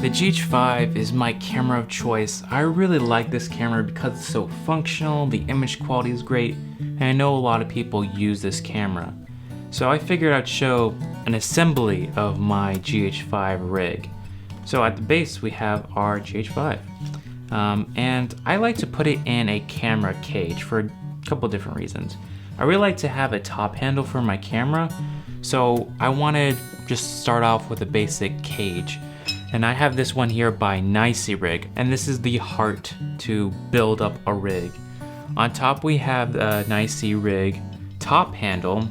The GH5 is my camera of choice. I really like this camera because it's so functional, the image quality is great, and I know a lot of people use this camera. So I figured I'd show an assembly of my GH5 rig. So at the base we have our GH5. And I like to put it in a camera cage for a couple different reasons. I really like to have a top handle for my camera, so I wanted just start off with a basic cage. And I have this one here by Niceyrig, and this is the heart to build up a rig. On top we have the Niceyrig top handle,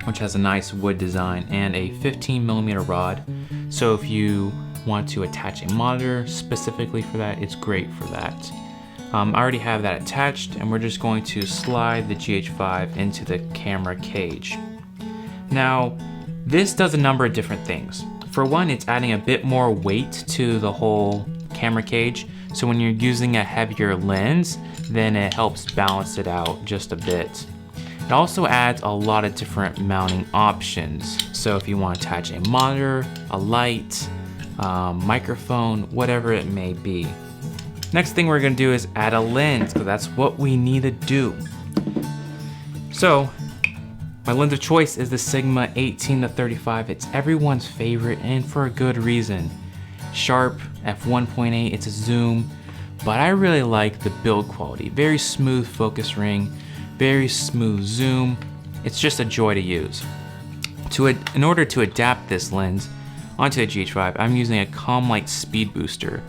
which has a nice wood design, and a 15mm rod. So if you want to attach a monitor specifically for that, it's great for that. I already have that attached, and we're just going to slide the GH5 into the camera cage. Now, this does a number of different things. For one, it's adding a bit more weight to the whole camera cage, so when you're using a heavier lens, then it helps balance it out just a bit. It also adds a lot of different mounting options. So if you want to attach a monitor, a light, microphone, whatever it may be. Next thing we're gonna do is add a lens, because that's what we need to do. So, my lens of choice is the Sigma 18-35. It's everyone's favorite, and for a good reason. Sharp, f1.8, it's a zoom, but I really like the build quality. Very smooth focus ring, very smooth zoom. It's just a joy to use. In order to adapt this lens onto the GH5, I'm using a Commlite Speedbooster.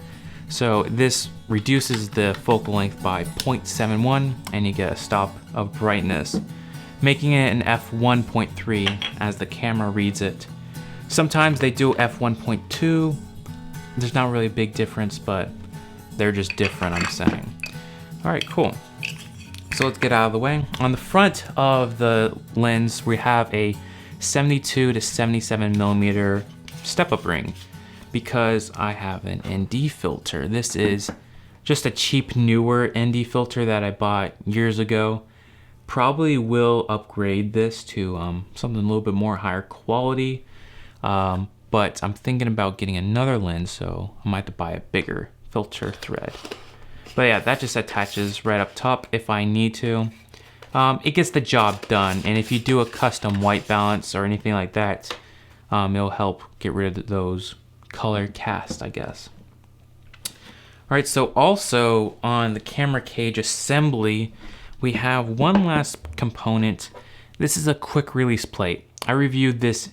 So this reduces the focal length by 0.71, and you get a stop of brightness, making it an f1.3 as the camera reads it. Sometimes they do f1.2. There's not really a big difference, but they're just different, I'm saying. All right, cool. So let's get out of the way. On the front of the lens, we have a 72 to 77mm step-up ring, because I have an ND filter. This is just a cheap, newer ND filter that I bought years ago. Probably will upgrade this to something a little bit more higher quality, but I'm thinking about getting another lens, so I might have to buy a bigger filter thread. But yeah, that just attaches right up top if I need to. It gets the job done, and if you do a custom white balance or anything like that, it'll help get rid of those color cast, I guess. All right, so also on the camera cage assembly, we have one last component. This is a quick release plate. I reviewed this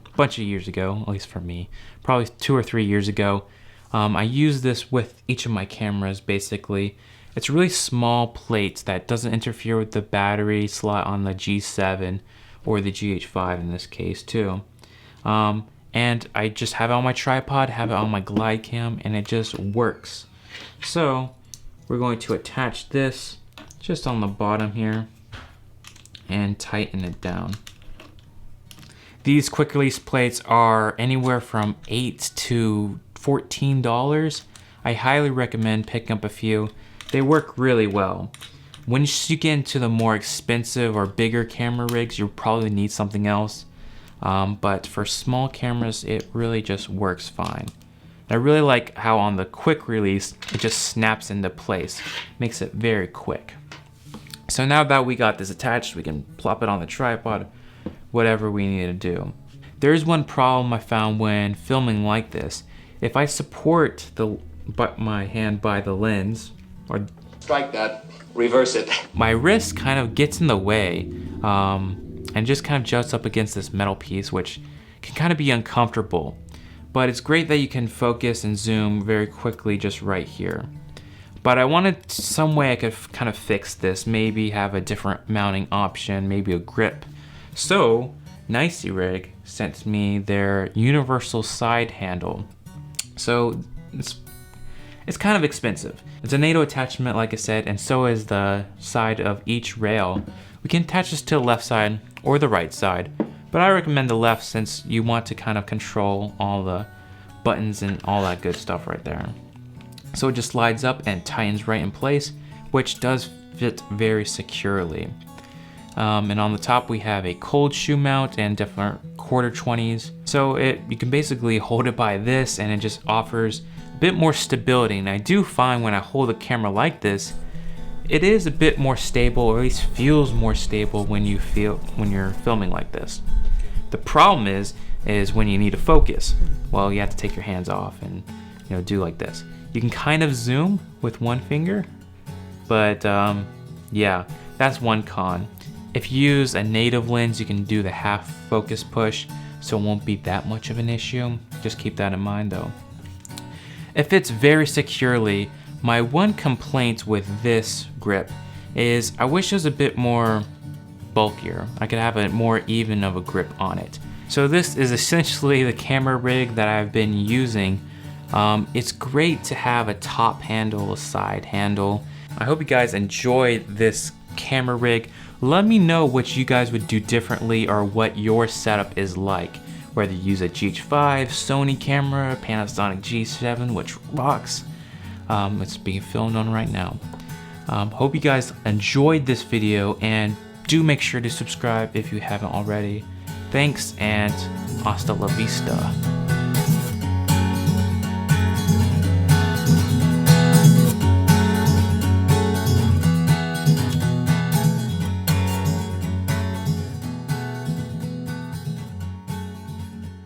a bunch of years ago, at least for me, probably 2 or 3 years ago. I use this with each of my cameras, basically. It's a really small plate that doesn't interfere with the battery slot on the G7 or the GH5 in this case too. And I just have it on my tripod, have it on my glide cam, and it just works. So we're going to attach this just on the bottom here and tighten it down. These quick release plates are anywhere from $8 to $14. I highly recommend picking up a few. They work really well. Once you get into the more expensive or bigger camera rigs, you'll probably need something else. But for small cameras, it really just works fine. I really like how on the quick release, it just snaps into place. Makes it very quick. So now that we got this attached, we can plop it on the tripod, whatever we need to do. There is one problem I found when filming like this. If I support my hand by the lens, or strike that, reverse it, my wrist kind of gets in the way, and just kind of juts up against this metal piece, which can kind of be uncomfortable. But it's great that you can focus and zoom very quickly just right here. But I wanted some way I could kind of fix this, maybe have a different mounting option, maybe a grip. So Niceyrig sent me their universal side handle. So it's kind of expensive. It's a NATO attachment, like I said, and so is the side of each rail. We can attach this to the left side or the right side, but I recommend the left since you want to kind of control all the buttons and all that good stuff right there. So it just slides up and tightens right in place, which does fit very securely. And on the top we have a cold shoe mount and different quarter 20s. So you can basically hold it by this, and it just offers bit more stability, and I do find when I hold a camera like this, it is a bit more stable, or at least feels more stable when you're filming like this. The problem is when you need to focus. Well, you have to take your hands off and do like this. You can kind of zoom with one finger, but yeah, that's one con. If you use a native lens, you can do the half focus push, so it won't be that much of an issue. Just keep that in mind though. It fits very securely. My one complaint with this grip is I wish it was a bit more bulkier. I could have a more even of a grip on it. So this is essentially the camera rig that I've been using. It's great to have a top handle, a side handle. I hope you guys enjoyed this camera rig. Let me know what you guys would do differently or what your setup is like. Whether you use a GH5, Sony camera, Panasonic G7, which rocks. It's being filmed on right now. Hope you guys enjoyed this video, and do make sure to subscribe if you haven't already. Thanks, and hasta la vista.